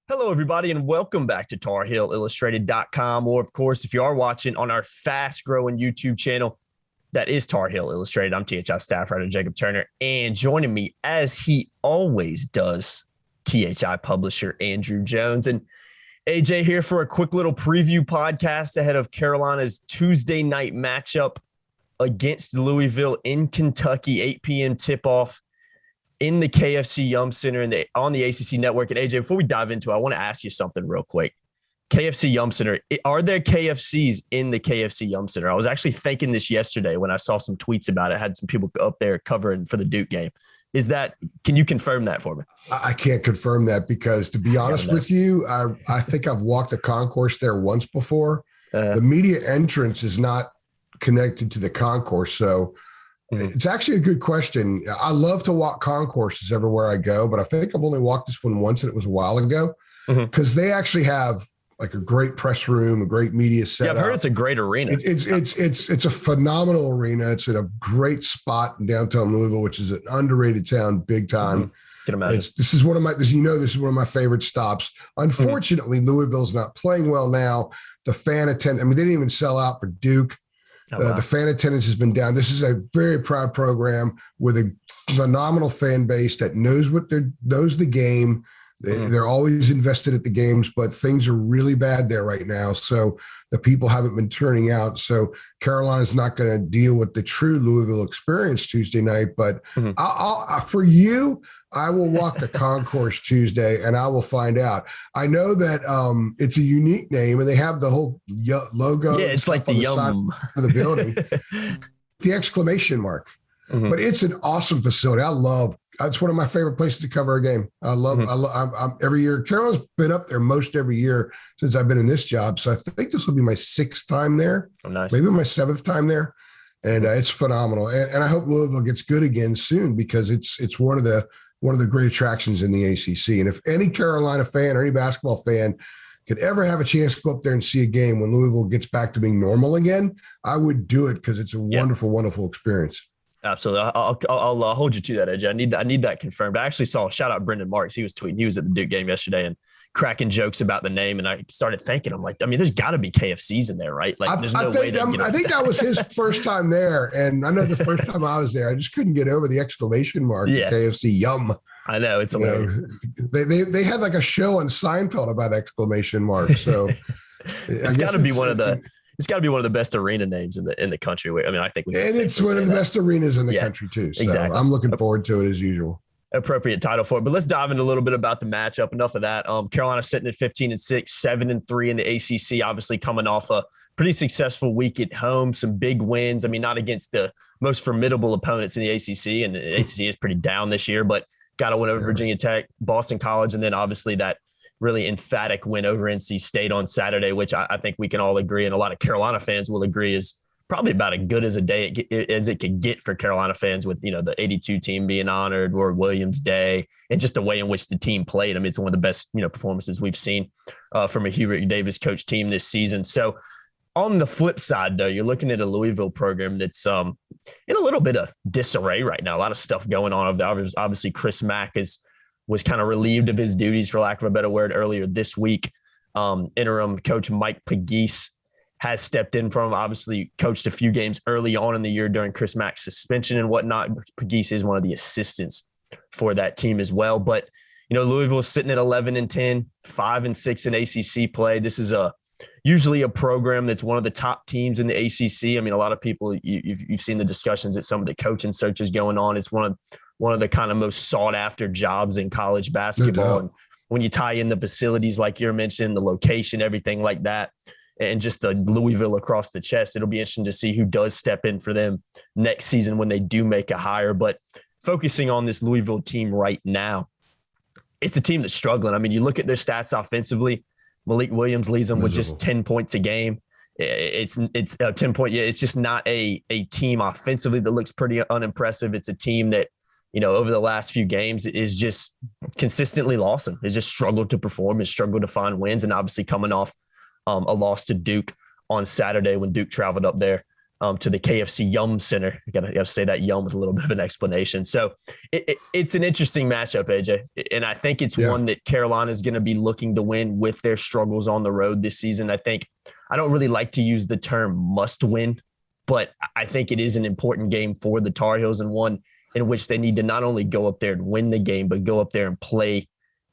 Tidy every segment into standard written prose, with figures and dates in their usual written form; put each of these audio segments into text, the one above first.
Hello, everybody, and welcome back to TarHeelIllustrated.com, or, of course, if you are watching on our fast-growing YouTube channel, that is Tar Heel Illustrated. I'm THI staff writer Jacob Turner, and joining me, as he always does, THI publisher Andrew Jones. And AJ here for a quick little preview podcast ahead of Carolina's Tuesday night matchup against Louisville in Kentucky, 8 p.m. tip-off in the KFC Yum Center and on the ACC network. And AJ, before we dive into it, I want to ask you something real quick. KFC Yum Center, are there KFCs in the KFC Yum Center? I was actually thinking this yesterday when I saw some tweets about it. I had some people up there covering for the Duke game. Can you confirm that for me? I can't confirm that because, to be honest with you, I think I've walked the concourse there once before. The media entrance is not connected to the concourse, so it's actually a good question. I love to walk concourses everywhere I go, but I think I've only walked this one once, and it was a while ago, because they actually have like a great press room, a great media setup. Yeah, I've heard it's a great arena. It's a phenomenal arena. It's in a great spot in downtown Louisville, which is an underrated town, big time. Can imagine. This is one of my favorite stops. Unfortunately, Louisville's not playing well now. The fan attendance, they didn't even sell out for Duke. The fan attendance has been down. This is a very proud program with a phenomenal fan base that knows the game. They're always invested at the games, but things are really bad there right now. So the people haven't been turning out. So Carolina's not going to deal with the true Louisville experience Tuesday night. But for you, I will walk the concourse Tuesday, and I will find out. I know that it's a unique name, and they have the whole logo. Yeah, it's like the Yum for the building, the exclamation mark. But it's an awesome facility. It's one of my favorite places to cover a game. I'm every year. Carolina's been up there most every year since I've been in this job. So I think this will be my 6th time there. Oh, nice. Maybe my 7th time there. And it's phenomenal. And I hope Louisville gets good again soon, because it's one of the great attractions in the ACC. And if any Carolina fan or any basketball fan could ever have a chance to go up there and see a game when Louisville gets back to being normal again, I would do it, because it's a wonderful, wonderful experience. Absolutely. I'll hold you to that, AJ. I need that confirmed. I actually saw, shout out Brendan Marks. He was tweeting. He was at the Duke game yesterday and cracking jokes about the name. And I started thinking, I'm like, there's got to be KFCs in there, right? Like, there's no way. I think that was his first time there. And I know the first time I was there, I just couldn't get over the exclamation mark. Yeah. KFC Yum. I know. It's hilarious. They had like a show on Seinfeld about exclamation marks. So it's got to be one of the best arena names in the country. I think it's one of the best arenas in the country too. So exactly. I'm looking forward to it as usual. Appropriate title for it. But let's dive into a little bit about the matchup. Enough of that. Carolina sitting at 15-6, 7-3 in the ACC. Obviously coming off a pretty successful week at home. Some big wins. Not against the most formidable opponents in the ACC, and the ACC is pretty down this year. But got to win over Virginia Tech, Boston College, and then obviously that really emphatic win over NC State on Saturday, which I think we can all agree, and a lot of Carolina fans will agree, is probably about as good as a day as it could get for Carolina fans, with the 82 team being honored, Roy Williams Day, and just the way in which the team played. It's one of the best performances we've seen from a Hubert Davis coach team this season. So on the flip side, though, you're looking at a Louisville program that's in a little bit of disarray right now. A lot of stuff going on over there. Obviously, Chris Mack was kind of relieved of his duties, for lack of a better word, earlier this week. Interim coach Mike Pegues has stepped in for him, obviously coached a few games early on in the year during Chris Mack's suspension and whatnot. Pegues is one of the assistants for that team as well. But, Louisville is sitting at 11-10, 5-6 in ACC play. This is usually a program that's one of the top teams in the ACC. A lot of people, you've seen the discussions at some of the coaching searches going on. It's one of the kind of most sought after jobs in college basketball. And when you tie in the facilities, like you're mentioning, the location, everything like that, and just the Louisville across the chest, it'll be interesting to see who does step in for them next season when they do make a hire. But focusing on this Louisville team right now, it's a team that's struggling. You look at their stats offensively. Malik Williams leads them with just 10 points a game. It's 10 point. Yeah, it's just not a team offensively that looks pretty unimpressive. It's a team that, over the last few games is just consistently lost them. It's just struggled to perform. It's struggled to find wins, and obviously coming off a loss to Duke on Saturday when Duke traveled up there to the KFC Yum Center. I gotta say that Yum with a little bit of an explanation. So it's an interesting matchup, AJ. And I think it's one that Carolina is going to be looking to win with their struggles on the road this season. I don't really like to use the term must win, but I think it is an important game for the Tar Heels, and one in which they need to not only go up there and win the game, but go up there and play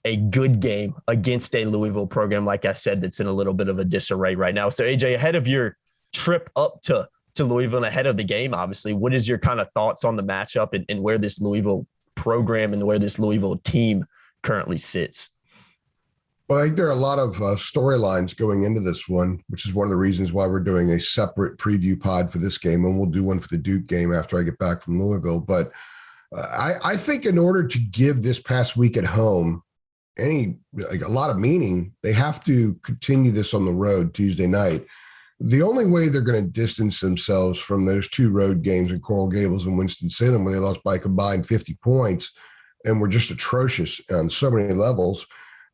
a good game against a Louisville program, like I said, that's in a little bit of a disarray right now. So AJ, ahead of your trip up to Louisville and ahead of the game, obviously, what is your kind of thoughts on the matchup and where this Louisville program and where this Louisville team currently sits? Well, I think there are a lot of storylines going into this one, which is one of the reasons why we're doing a separate preview pod for this game, and we'll do one for the Duke game after I get back from Louisville. But I think in order to give this past week at home a lot of meaning, they have to continue this on the road Tuesday night. The only way they're going to distance themselves from those two road games in Coral Gables and Winston-Salem, where they lost by a combined 50 points and were just atrocious on so many levels,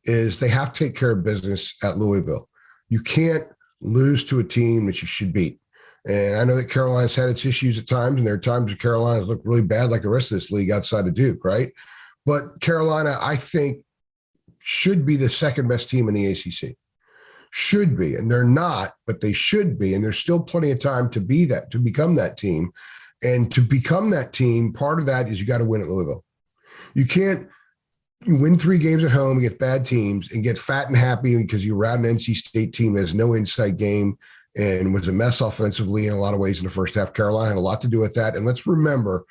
is they have to take care of business at Louisville. You can't lose to a team that you should beat. And I know that Carolina's had its issues at times, and there are times that Carolina's looked really bad like the rest of this league outside of Duke, right? But Carolina, I think, should be the second best team in the ACC. Should be, and they're not, but they should be, and there's still plenty of time to be that, to become that team. And to become that team, part of that is you got to win at Louisville. You can't win 3 games at home against bad teams and get fat and happy because you routed an NC State team that has no inside game and was a mess offensively in a lot of ways in the first half. Carolina had a lot to do with that. And let's remember,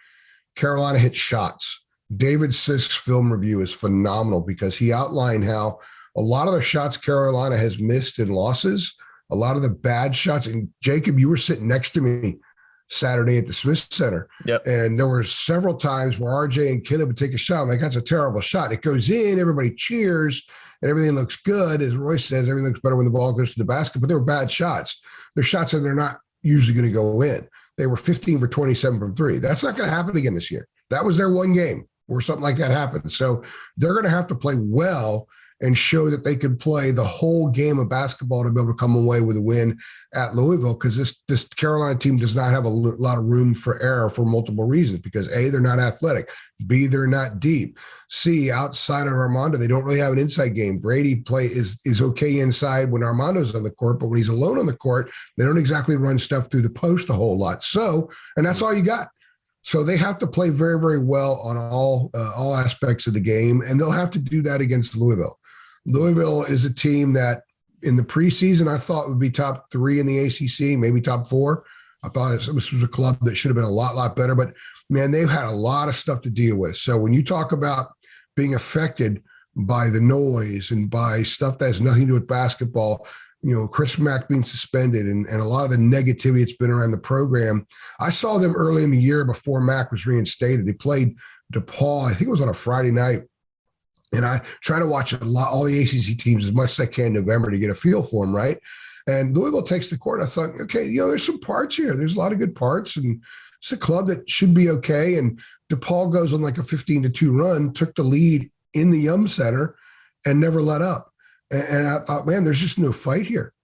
Carolina hit shots. David Sisk's film review is phenomenal because he outlined how a lot of the shots Carolina has missed in losses, a lot of the bad shots. And Jacob, you were sitting next to me Saturday at the Smith Center. Yep. And there were several times where RJ and Caleb would take a shot. I'm like, that's a terrible shot. It goes in, everybody cheers, and everything looks good. As Roy says, everything looks better when the ball goes to the basket, but they were bad shots. They're shots that they're not usually going to go in. They were 15 for 27 from 3. That's not going to happen again this year. That was their one game where something like that happened. So they're going to have to play well and show that they could play the whole game of basketball to be able to come away with a win at Louisville, because this Carolina team does not have a lot of room for error for multiple reasons, because A, they're not athletic, B, they're not deep, C, outside of Armando, they don't really have an inside game. Brady is okay inside when Armando's on the court, but when he's alone on the court, they don't exactly run stuff through the post a whole lot. So, and that's all you got. So they have to play very, very well on all aspects of the game, and they'll have to do that against Louisville. Louisville is a team that in the preseason I thought would be top 3 in the ACC, maybe top 4. I thought this was a club that should have been a lot better, but man, they've had a lot of stuff to deal with. So when you talk about being affected by the noise and by stuff that has nothing to do with basketball, you know, Chris Mack being suspended and a lot of the negativity that's been around the program. I saw them early in the year before Mack was reinstated. They played DePaul, I think it was on a Friday night. And I try to watch all the ACC teams as much as I can in November to get a feel for them, right? And Louisville takes the court. I thought, okay, you know, there's some parts here. There's a lot of good parts, and it's a club that should be okay. And DePaul goes on like a 15-2 run, took the lead in the Yum Center, and never let up. And I thought, man, there's just no fight here.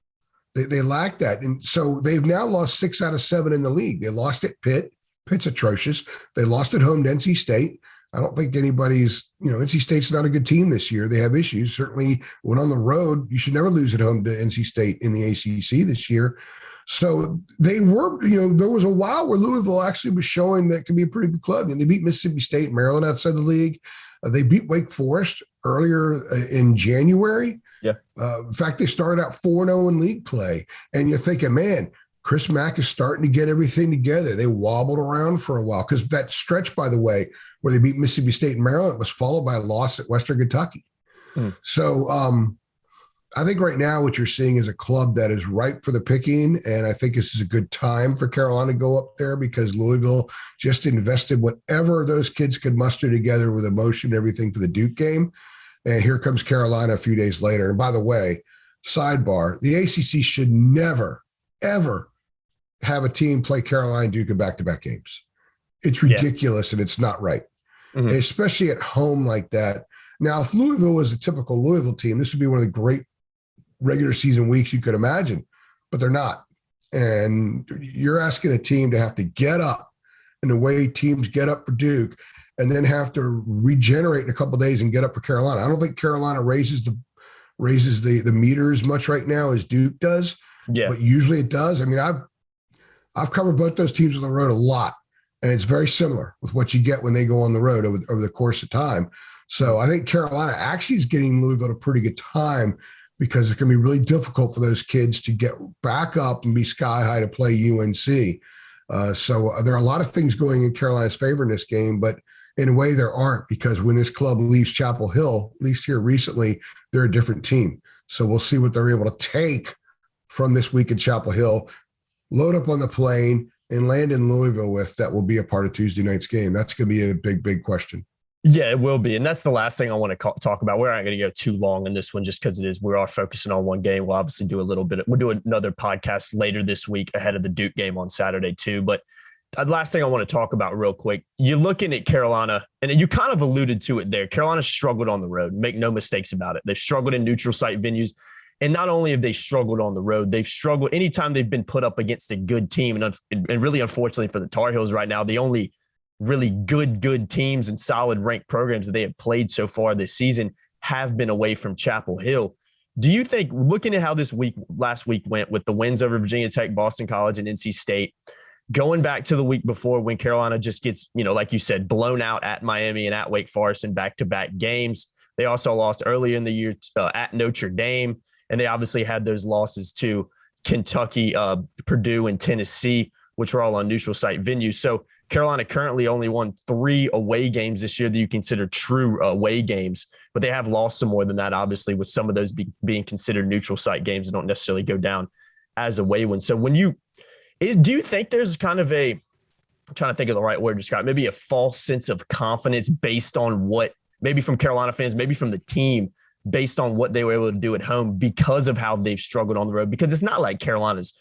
They lack that. And so they've now lost 6 out of 7 in the league. They lost at Pitt. Pitt's atrocious. They lost at home to NC State. I don't think NC State's not a good team this year. They have issues. Certainly when on the road, you should never lose at home to NC State in the ACC this year. So they were, there was a while where Louisville actually was showing that it can be a pretty good club. And they beat Mississippi State, Maryland outside the league. They beat Wake Forest earlier in January. Yeah. In fact, they started out 4-0 in league play. And you're thinking, man, Chris Mack is starting to get everything together. They wobbled around for a while because that stretch, by the way, where they beat Mississippi State and Maryland, it was followed by a loss at Western Kentucky. So I think right now what you're seeing is a club that is ripe for the picking, and I think this is a good time for Carolina to go up there because Louisville just invested whatever those kids could muster together with emotion and everything for the Duke game. And here comes Carolina a few days later. And by the way, sidebar, the ACC should never, ever have a team play Carolina and Duke in back-to-back games. It's ridiculous and it's not right, especially at home like that. Now, if Louisville was a typical Louisville team, this would be one of the great regular season weeks you could imagine, but they're not. And you're asking a team to have to get up in the way teams get up for Duke and then have to regenerate in a couple of days and get up for Carolina. I don't think Carolina raises the meter as much right now as Duke does, but usually it does. I mean, I've covered both those teams on the road a lot, and it's very similar with what you get when they go on the road over the course of time. So I think Carolina actually is getting Louisville a pretty good time because it's going to be really difficult for those kids to get back up and be sky high to play UNC. So there are a lot of things going in Carolina's favor in this game, but in a way there aren't, because when this club leaves Chapel Hill, at least here recently, they're a different team. So we'll see what they're able to take from this week in Chapel Hill, load up on the plane, and land in Louisville with. That will be a part of Tuesday night's game. That's going to be a big, big question. Yeah, it will be. And that's the last thing I want to talk about. We're not going to go too long in this one just because we are focusing on one game. We'll obviously do we'll do another podcast later this week ahead of the Duke game on Saturday too. But the last thing I want to talk about real quick, you're looking at Carolina, and you kind of alluded to it there. Carolina struggled on the road. Make no mistakes about it. They've struggled in neutral site venues. And not only have they struggled on the road, they've struggled anytime they've been put up against a good team. And really, unfortunately for the Tar Heels right now, the only really good teams and solid ranked programs that they have played so far this season have been away from Chapel Hill. Do you think, looking at how last week went with the wins over Virginia Tech, Boston College, and NC State, going back to the week before when Carolina just gets, like you said, blown out at Miami and at Wake Forest in back-to-back games. They also lost earlier in the year at Notre Dame. And they obviously had those losses to Kentucky, Purdue, and Tennessee, which were all on neutral site venues. So Carolina currently only won 3 away games this year that you consider true away games, but they have lost some more than that, obviously, with some of those being considered neutral site games that don't necessarily go down as away ones. So do you think there's kind of I'm trying to think of the right word to describe, maybe a false sense of confidence based on what, maybe from Carolina fans, maybe from the team, based on what they were able to do at home because of how they've struggled on the road? Because it's not like Carolina's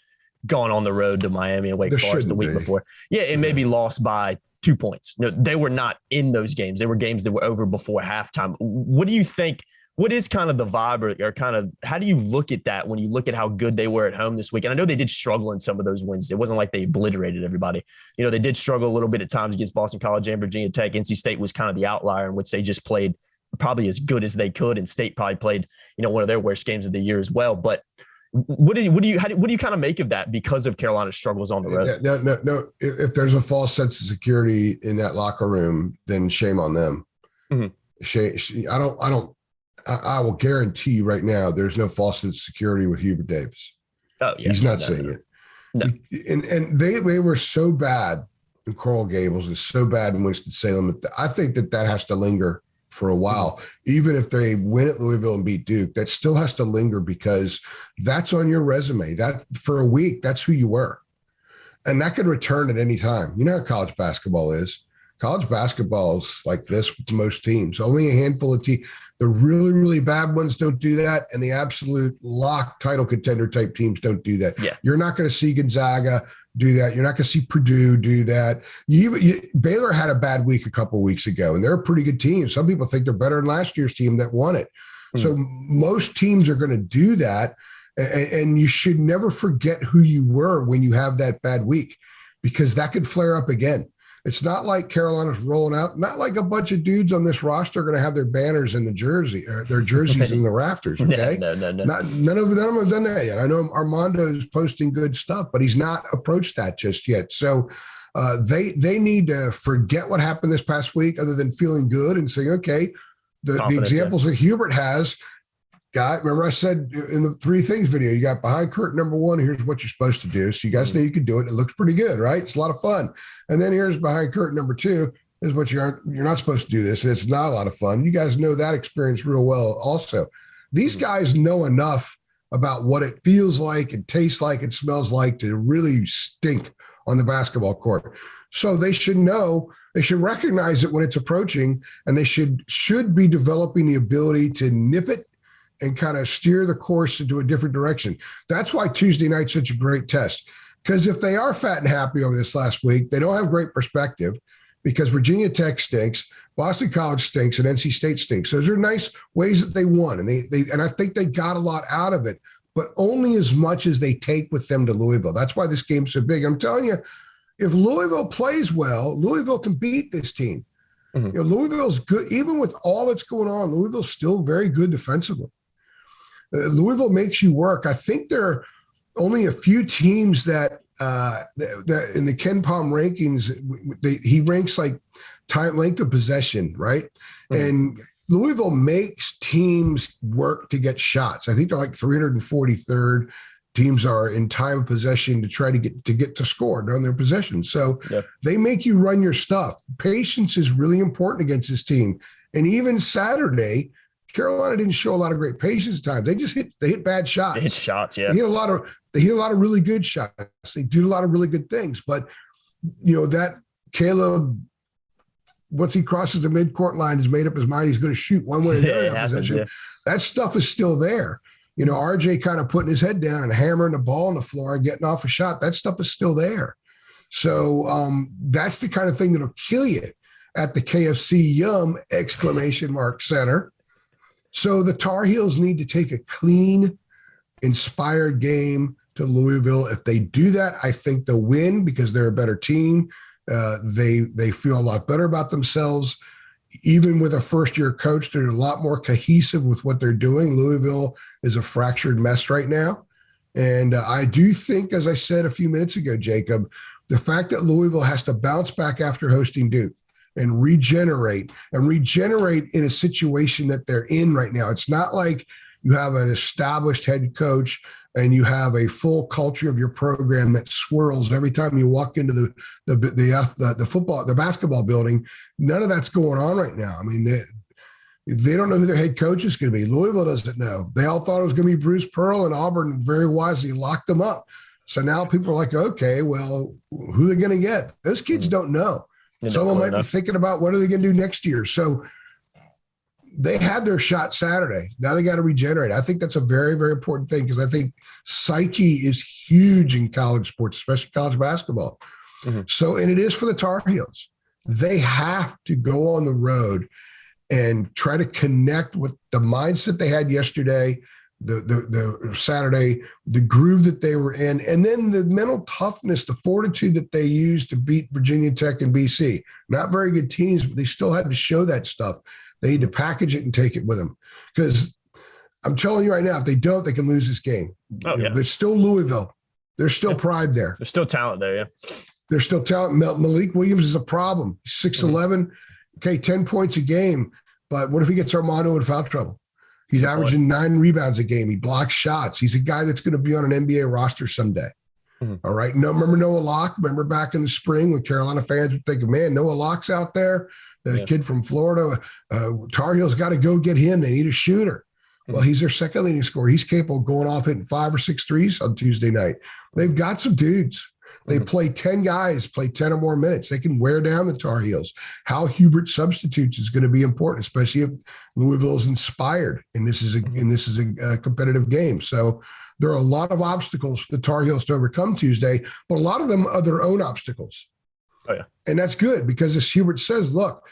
gone on the road to Miami and Wake Forest the week before. Yeah, it may be lost by 2 points. No, they were not in those games. They were games that were over before halftime. What do you think? What is kind of the vibe or kind of how do you look at that when you look at how good they were at home this week? And I know they did struggle in some of those wins. It wasn't like they obliterated everybody. They did struggle a little bit at times against Boston College and Virginia Tech. NC State was kind of the outlier in which they just played probably as good as they could, and State probably played, one of their worst games of the year as well. But what do you kind of make of that because of Carolina's struggles on the road? No. If there's a false sense of security in that locker room, then shame on them. Mm-hmm. I will guarantee you right now, there's no false sense of security with Hubert Davis. Oh, yeah, he's not saying it. No. And they were so bad in Coral Gables and so bad in Winston-Salem. I think that has to linger for a while. Even if they win at Louisville and beat Duke, that still has to linger because that's on your resume. That for a week, that's who you were. And that could return at any time. You know how college basketball is. College basketball is like this with most teams. Only a handful of teams. The really, really bad ones don't do that. And the absolute lock title contender type teams don't do that. Yeah. You're not going to see Gonzaga do that. You're not going to see Purdue do that. Baylor had a bad week a couple of weeks ago, and they're a pretty good team. Some people think they're better than last year's team that won it. So most teams are going to do that, and you should never forget who you were when you have that bad week, because that could flare up again. It's not like Carolina's rolling out, not like a bunch of dudes on this roster are going to have their banners in their jerseys in the rafters. Okay. No. None of them have done that yet. I know Armando's posting good stuff, but he's not approached that just yet. So they need to forget what happened this past week other than feeling good and saying, okay, the examples that Hubert has, remember I said in the 3 things video, you got behind curtain number 1, here's what you're supposed to do. So you guys know you can do it. It looks pretty good, right? It's a lot of fun. And then here's behind curtain number 2 is what you're not supposed to do this. And it's not a lot of fun. You guys know that experience real well also. These guys know enough about what it feels like and tastes like and smells like to really stink on the basketball court. So they should know, they should recognize it when it's approaching, and they should be developing the ability to nip it and kind of steer the course into a different direction. That's why Tuesday night's such a great test. Because if they are fat and happy over this last week, they don't have great perspective because Virginia Tech stinks, Boston College stinks, and NC State stinks. Those are nice ways that they won. And I think they got a lot out of it. but only as much as they take with them to Louisville. That's why this game's so big. I'm telling you, if Louisville plays well, Louisville can beat this team. You know, Louisville's good. Even with all that's going on, Louisville's still very good defensively. Louisville makes you work. I think there are only a few teams that in the Ken Palm rankings, he ranks like length of possession, right? And Louisville makes teams work to get shots. I think they're like 343rd. Teams are in time of possession to try to get to score during their possession. So they make you run your stuff. Patience is really important against this team. And even Saturday, Carolina didn't show a lot of great patience at times. They hit bad shots. They hit shots, yeah. They hit a lot of really good shots. They do a lot of really good things. But you know, that Caleb, once he crosses the midcourt line, has made up his mind he's going to shoot one way or the other possession. That stuff is still there. You know, RJ kind of putting his head down and hammering the ball on the floor and getting off a shot. That stuff is still there. So that's the kind of thing that'll kill you at the KFC Yum ! Center. So the Tar Heels need to take a clean, inspired game to Louisville. If they do that, I think they'll win because they're a better team. They feel a lot better about themselves. Even with a first-year coach, they're a lot more cohesive with what they're doing. Louisville is a fractured mess right now. And I do think, as I said a few minutes ago, Jacob, the fact that Louisville has to bounce back after hosting Duke and regenerate in a situation that they're in right now. It's not like you have an established head coach and you have a full culture of your program that swirls every time you walk into the basketball building. None of that's going on right now. I mean, they don't know who their head coach is going to be. Louisville doesn't know. They all thought it was going to be Bruce Pearl, and Auburn very wisely locked them up. So now people are like, okay, well, who are they going to get? Those kids don't know. Someone might be thinking about what are they going to do next year. So they had their shot Saturday. Now they got to regenerate. I think that's a very, very important thing because I think psyche is huge in college sports, especially college basketball. So, and it is for the Tar Heels. They have to go on the road and try to connect with the mindset they had yesterday, the Saturday, the groove that they were in, and then the mental toughness, the fortitude that they used to beat Virginia Tech and BC. Not very good teams, but they still had to show that stuff. They need to package it and take it with them. Because I'm telling you right now, if they don't, they can lose this game. There's still Louisville. There's still pride there. There's still talent there, yeah. There's still talent. Malik Williams is a problem. 6'11", okay, 10 points a game. But what if he gets Armando in foul trouble? He's averaging 9 rebounds a game. He blocks shots. He's a guy that's going to be on an NBA roster someday. All right. No, remember Noah Locke? Remember back in the spring when Carolina fans would think, man, Noah Locke's out there. The kid from Florida, Tar Heels got to go get him. They need a shooter. Well, he's their second leading scorer. He's capable of going off hitting 5 or 6 threes on Tuesday night. They've got some dudes. They play 10 guys, play 10 or more minutes. They can wear down the Tar Heels. How Hubert substitutes is going to be important, especially if Louisville is inspired and this is a competitive game. So there are a lot of obstacles for the Tar Heels to overcome Tuesday, but a lot of them are their own obstacles. Oh, yeah. And that's good because as Hubert says, look,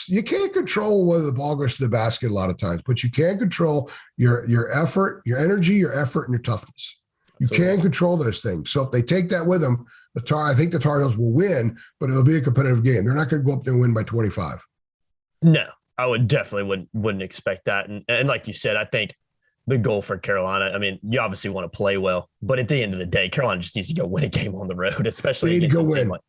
you can't control whether the ball goes to the basket a lot of times, but you can control your effort, your energy, your effort, and your toughness. You can control those things. So if they take that with them, I think the Tar Heels will win, but it'll be a competitive game. They're not going to go up there and win by 25. No, I would definitely wouldn't expect that. And like you said, I think the goal for Carolina, I mean, you obviously want to play well, but at the end of the day, Carolina just needs to go win a game on the road, especially against a team like,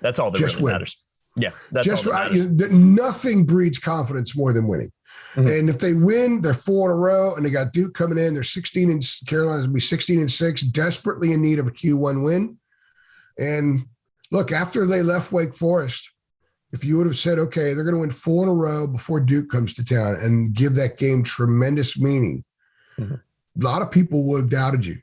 that's all that really matters. Yeah, that's all that matters. Nothing breeds confidence more than winning. And if they win, they're 4 in a row, and they got Duke coming in. They're 16 and Carolina's going to be 16-6, desperately in need of a Q1 win. And look, after they left Wake Forest, if you would have said, okay, they're going to win 4 in a row before Duke comes to town and give that game tremendous meaning, a lot of people would have doubted you.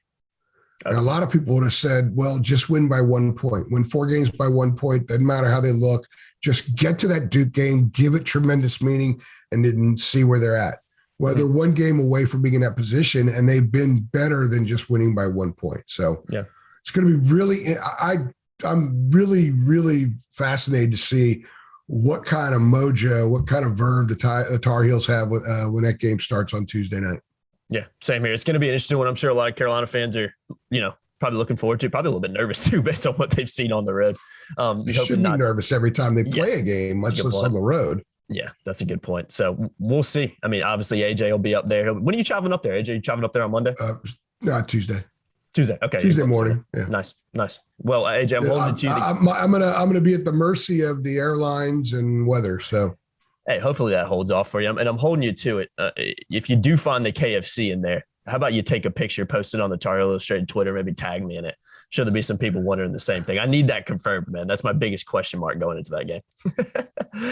And a lot of people would have said, well, just win by 1 point. Win 4 games by 1 point. Doesn't matter how they look. Just get to that Duke game, give it tremendous meaning, and then see where they're at. Well, they're 1 game away from being in that position, and they've been better than just winning by 1 point. So it's going to be really – I'm really, really fascinated to see what kind of mojo, what kind of verve the Tar Heels have when that game starts on Tuesday night. Yeah, same here. It's going to be an interesting one. I'm sure a lot of Carolina fans are, probably looking forward to, probably a little bit nervous too, based on what they've seen on the road. You should be nervous every time they play a game, much less on the road. Yeah, that's a good point. So we'll see. I mean, obviously AJ will be up there. When are you traveling up there, AJ? You traveling up there on Monday? No, Tuesday. Tuesday. Okay. Tuesday morning. Yeah. Nice. Well, AJ, I'm holding it to you. I'm gonna be at the mercy of the airlines and weather. So. Hey, hopefully that holds off for you. And I'm holding you to it. If you do find the KFC in there, how about you take a picture, post it on the Tar Heel Illustrated Twitter, maybe tag me in it. I'm sure there'll be some people wondering the same thing. I need that confirmed, man. That's my biggest question mark going into that game.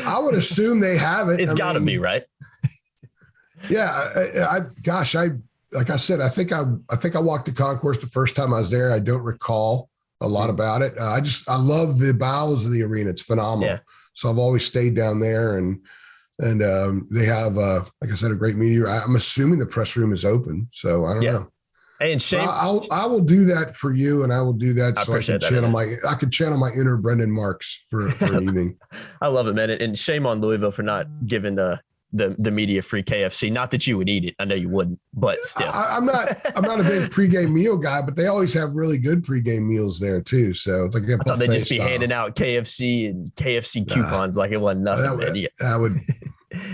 I would assume they have it. It's got to be, right? Yeah. Like I said, I think I walked the concourse the first time I was there. I don't recall a lot about it. I love the bowels of the arena. It's phenomenal. Yeah. So I've always stayed down there, and they have, like I said, a great media. I'm assuming the press room is open, so I don't know. Hey, and Shane, I will do that for you, and I will do that so I can channel my inner Brendan Marks for an evening. I love it, man. And shame on Louisville for not giving the media free KFC. Not that you would eat it. I know you wouldn't, but still. I'm not a big pregame meal guy, but they always have really good pregame meals there too. So it's like I thought they'd just be handing out KFC and KFC coupons like it wasn't nothing.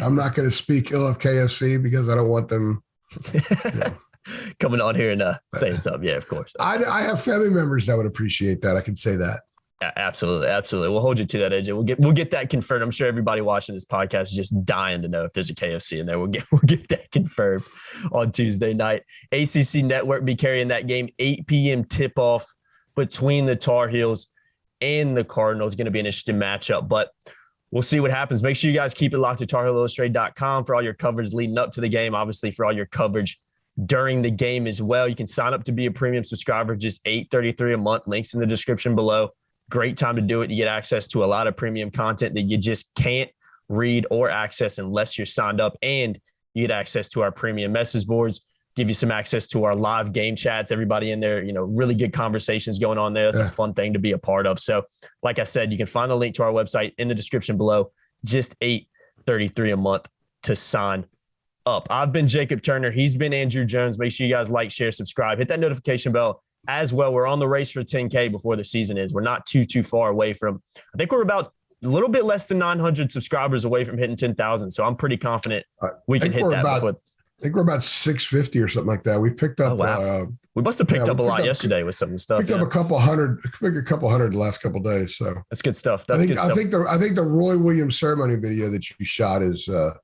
I'm not going to speak ill of KFC because I don't want them coming on here and saying something. Yeah, of course. I have family members that would appreciate that. I can say that. Absolutely. We'll hold you to that, AJ. We'll get that confirmed. I'm sure everybody watching this podcast is just dying to know if there's a KFC in there. We'll get that confirmed on Tuesday night. ACC Network be carrying that game, 8 p.m. tip-off between the Tar Heels and the Cardinals. Going to be an interesting matchup, but we'll see what happens. Make sure you guys keep it locked to TarHeelIllustrated.com for all your coverage leading up to the game. Obviously, for all your coverage during the game as well. You can sign up to be a premium subscriber, just $8.33 a month. Links in the description below. Great time to do it. You get access to a lot of premium content that you just can't read or access unless you're signed up. And you get access to our premium message boards, give you some access to our live game chats. Everybody in there, really good conversations going on there. That's a fun thing to be a part of. So like I said, you can find the link to our website in the description below. Just $8.33 a month to sign up. I've been Jacob Turner. He's been Andrew Jones. Make sure you guys like, share, subscribe, hit that notification bell. As well, we're on the race for 10K before the season is. We're not too far away from, I think we're about a little bit less than 900 subscribers away from hitting 10,000. So I'm pretty confident we can hit that before. I think we're about 650 or something like that. We picked up. Oh, wow. We must have picked up a lot yesterday with some stuff. Picked up a couple hundred the last couple of days. So that's good stuff. I think the Roy Williams ceremony video that you shot is kind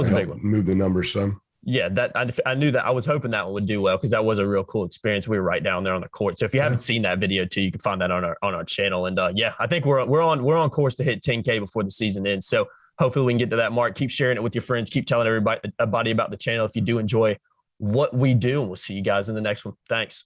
of helped move the numbers some. Yeah, I knew that. I was hoping that one would do well because that was a real cool experience. We were right down there on the court. So if you haven't seen that video too, you can find that on our channel. And I think we're on course to hit 10K before the season ends. So hopefully we can get to that mark. Keep sharing it with your friends. Keep telling everybody about the channel if you do enjoy what we do. And we'll see you guys in the next one. Thanks.